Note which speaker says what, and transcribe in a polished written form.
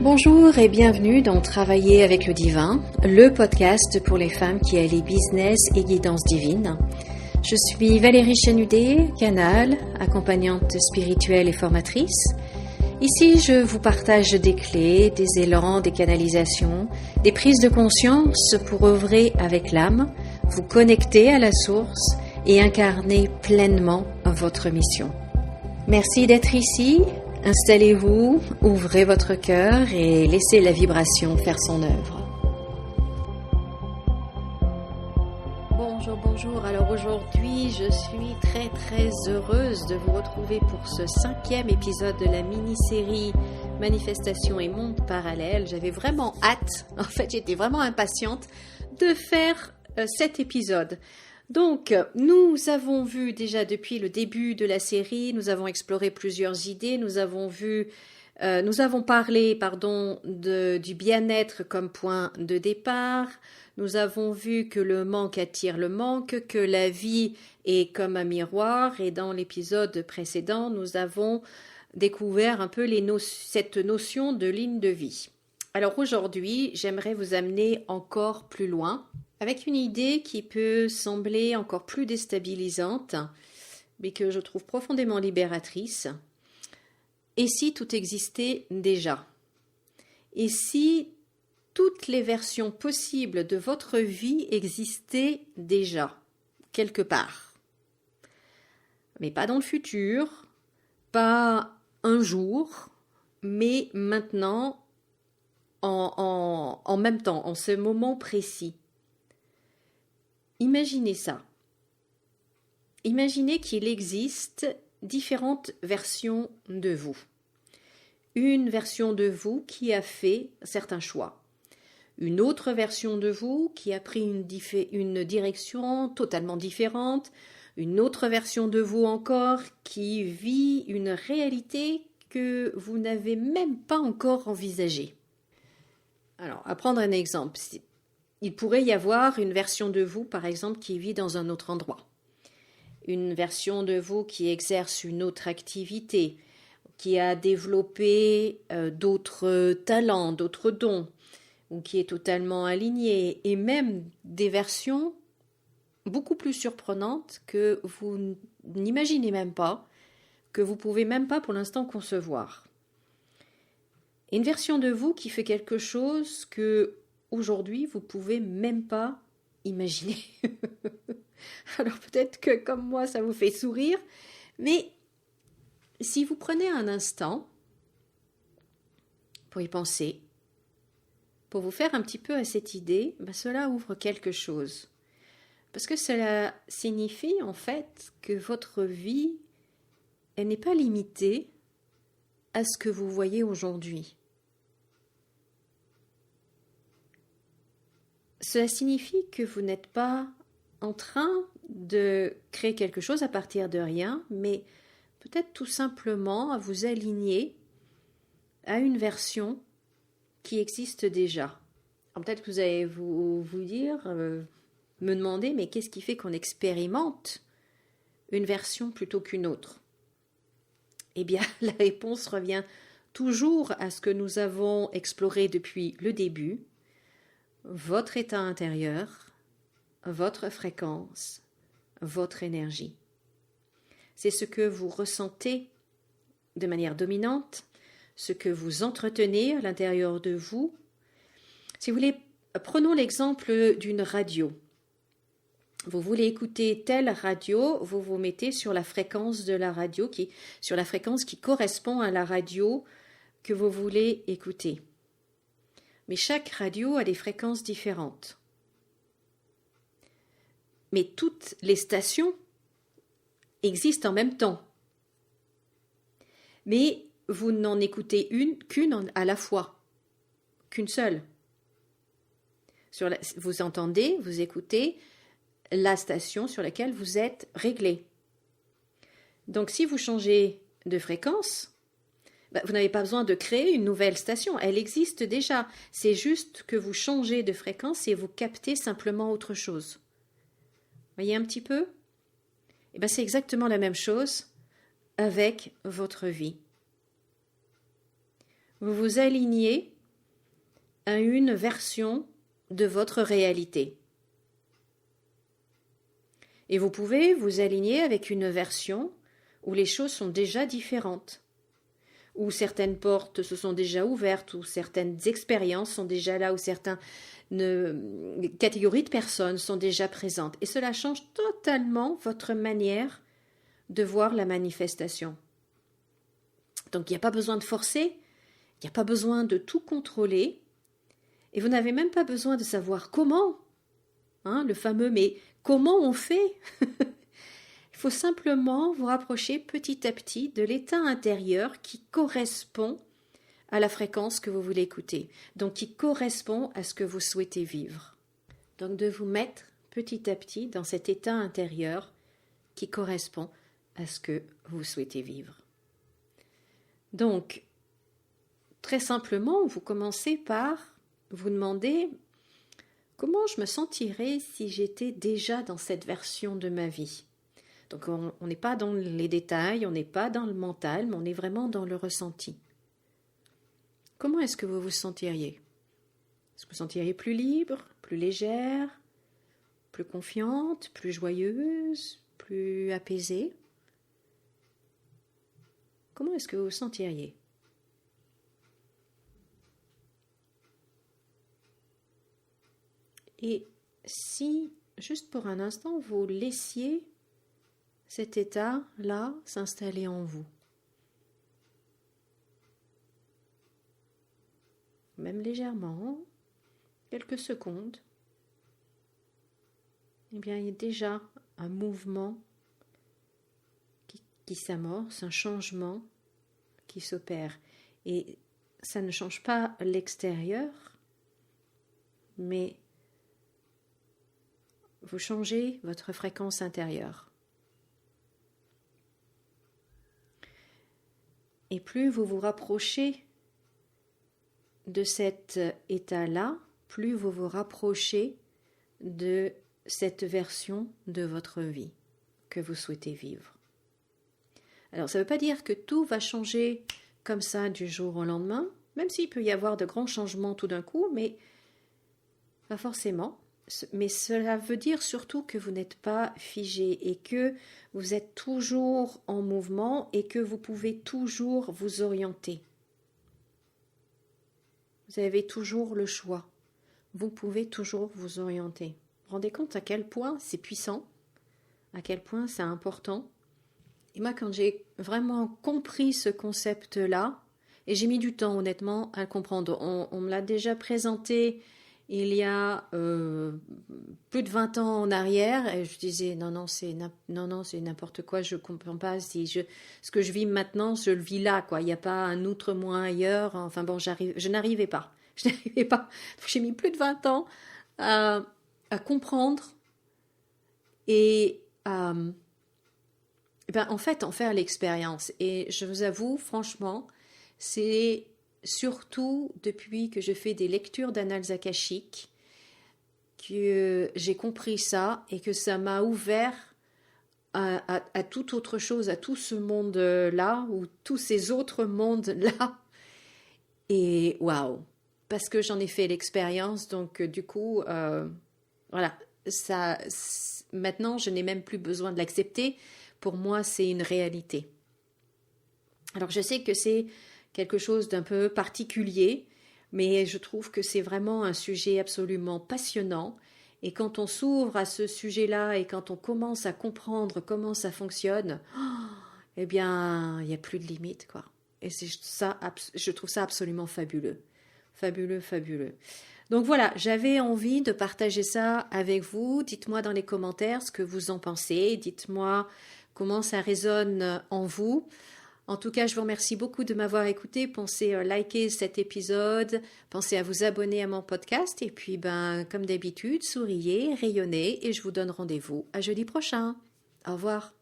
Speaker 1: Bonjour et bienvenue dans Travailler avec le divin, le podcast pour les femmes qui allient business et guidance divine. Je suis Valérie Chanudet, canal, accompagnante spirituelle et formatrice. Ici, je vous partage des clés, des élans, des canalisations, des prises de conscience pour œuvrer avec l'âme, vous connecter à la source et incarner pleinement votre mission. Merci d'être ici. Installez-vous, ouvrez votre cœur et laissez la vibration faire son œuvre. Bonjour. Alors aujourd'hui, je suis très heureuse de vous retrouver pour ce 5e épisode de la mini-série Manifestation et monde parallèle. J'avais vraiment hâte, en fait j'étais vraiment impatiente de faire cet épisode. Donc, nous avons vu déjà depuis le début de la série, nous avons exploré plusieurs idées, nous avons parlé du bien-être comme point de départ, nous avons vu que le manque attire le manque, que la vie est comme un miroir, et dans l'épisode précédent, nous avons découvert un peu cette notion de ligne de vie. Alors aujourd'hui, j'aimerais vous amener encore plus loin, avec une idée qui peut sembler encore plus déstabilisante, mais que je trouve profondément libératrice. Et si tout existait déjà? Et si toutes les versions possibles de votre vie existaient déjà, quelque part? Mais pas dans le futur, pas un jour, mais maintenant, en même temps, en ce moment précis. Imaginez ça. Imaginez qu'il existe différentes versions de vous. Une version de vous qui a fait certains choix. Une autre version de vous qui a pris une direction totalement différente. Une autre version de vous encore qui vit une réalité que vous n'avez même pas encore envisagée. Alors, à prendre un exemple. Il pourrait y avoir une version de vous, par exemple, qui vit dans un autre endroit. Une version de vous qui exerce une autre activité, qui a développé d'autres talents, d'autres dons, ou qui est totalement alignée, et même des versions beaucoup plus surprenantes que vous n'imaginez même pas, que vous pouvez même pas pour l'instant concevoir. Une version de vous qui fait quelque chose que aujourd'hui, vous ne pouvez même pas imaginer. Alors peut-être que comme moi, ça vous fait sourire, mais si vous prenez un instant pour y penser, pour vous faire un petit peu à cette idée, cela ouvre quelque chose. Parce que cela signifie en fait que votre vie, elle n'est pas limitée à ce que vous voyez aujourd'hui. Cela signifie que vous n'êtes pas en train de créer quelque chose à partir de rien, mais peut-être tout simplement à vous aligner à une version qui existe déjà. Alors peut-être que vous allez vous dire, me demander, mais qu'est-ce qui fait qu'on expérimente une version plutôt qu'une autre? Eh bien, la réponse revient toujours à ce que nous avons exploré depuis le début. Votre état intérieur, votre fréquence, votre énergie. C'est ce que vous ressentez de manière dominante, ce que vous entretenez à l'intérieur de vous. Si vous voulez, prenons l'exemple d'une radio. Vous voulez écouter telle radio, vous vous mettez sur la fréquence de la radio, sur la fréquence qui correspond à la radio que vous voulez écouter. Mais chaque radio a des fréquences différentes. Mais toutes les stations existent en même temps. Mais vous n'en écoutez qu'une à la fois, qu'une seule. Vous entendez, vous écoutez la station sur laquelle vous êtes réglé. Donc si vous changez de fréquence, vous n'avez pas besoin de créer une nouvelle station, elle existe déjà. C'est juste que vous changez de fréquence et vous captez simplement autre chose. Voyez un petit peu? C'est exactement la même chose avec votre vie. Vous vous alignez à une version de votre réalité. Et vous pouvez vous aligner avec une version où les choses sont déjà différentes, où certaines portes se sont déjà ouvertes, où certaines expériences sont déjà là, où certaines catégories de personnes sont déjà présentes. Et cela change totalement votre manière de voir la manifestation. Donc il n'y a pas besoin de forcer, il n'y a pas besoin de tout contrôler, et vous n'avez même pas besoin de savoir comment, le fameux « mais comment on fait ?» Il faut simplement vous rapprocher petit à petit de l'état intérieur qui correspond à la fréquence que vous voulez écouter, donc qui correspond à ce que vous souhaitez vivre. Donc de vous mettre petit à petit dans cet état intérieur qui correspond à ce que vous souhaitez vivre. Donc, très simplement, vous commencez par vous demander comment je me sentirais si j'étais déjà dans cette version de ma vie. Donc on n'est pas dans les détails, on n'est pas dans le mental, mais on est vraiment dans le ressenti. Comment est-ce que vous vous sentiriez? Est-ce que vous sentiriez plus libre, plus légère, plus confiante, plus joyeuse, plus apaisée? Comment est-ce que vous vous sentiriez? Et si, juste pour un instant, vous laissiez cet état-là s'installer en vous, même légèrement, quelques secondes, eh bien, il y a déjà un mouvement qui s'amorce, un changement qui s'opère. Et ça ne change pas l'extérieur, mais vous changez votre fréquence intérieure. Et plus vous vous rapprochez de cet état-là, plus vous vous rapprochez de cette version de votre vie que vous souhaitez vivre. Alors, ça ne veut pas dire que tout va changer comme ça du jour au lendemain, même s'il peut y avoir de grands changements tout d'un coup, mais pas forcément. Mais cela veut dire surtout que vous n'êtes pas figé et que vous êtes toujours en mouvement et que vous pouvez toujours vous orienter. Vous avez toujours le choix. Vous pouvez toujours vous orienter. Vous vous rendez compte à quel point c'est puissant, à quel point c'est important. Et moi, quand j'ai vraiment compris ce concept-là, et j'ai mis du temps honnêtement à le comprendre, on me l'a déjà présenté il y a plus de 20 ans en arrière, et je disais non, c'est n'importe quoi, je ne comprends pas. Ce que je vis maintenant, je le vis là, quoi. Il n'y a pas un outre moi ailleurs. Enfin bon, je n'arrivais pas. J'ai mis plus de 20 ans à comprendre et en fait, en faire l'expérience. Et je vous avoue, franchement, c'est surtout depuis que je fais des lectures d'annales akashiques que j'ai compris ça et que ça m'a ouvert à toute autre chose, à tout ce monde-là ou tous ces autres mondes-là. Et waouh! Parce que j'en ai fait l'expérience, donc du coup, voilà, ça, maintenant je n'ai même plus besoin de l'accepter. Pour moi, c'est une réalité. Alors je sais que c'est quelque chose d'un peu particulier, mais je trouve que c'est vraiment un sujet absolument passionnant. Et quand on s'ouvre à ce sujet-là et quand on commence à comprendre comment ça fonctionne, eh bien, il n'y a plus de limite, quoi. Et c'est ça, je trouve ça absolument fabuleux. Fabuleux, fabuleux. Donc voilà, j'avais envie de partager ça avec vous. Dites-moi dans les commentaires ce que vous en pensez. Dites-moi comment ça résonne en vous. En tout cas, je vous remercie beaucoup de m'avoir écouté. Pensez à liker cet épisode, pensez à vous abonner à mon podcast et puis, comme d'habitude, souriez, rayonnez et je vous donne rendez-vous à jeudi prochain. Au revoir.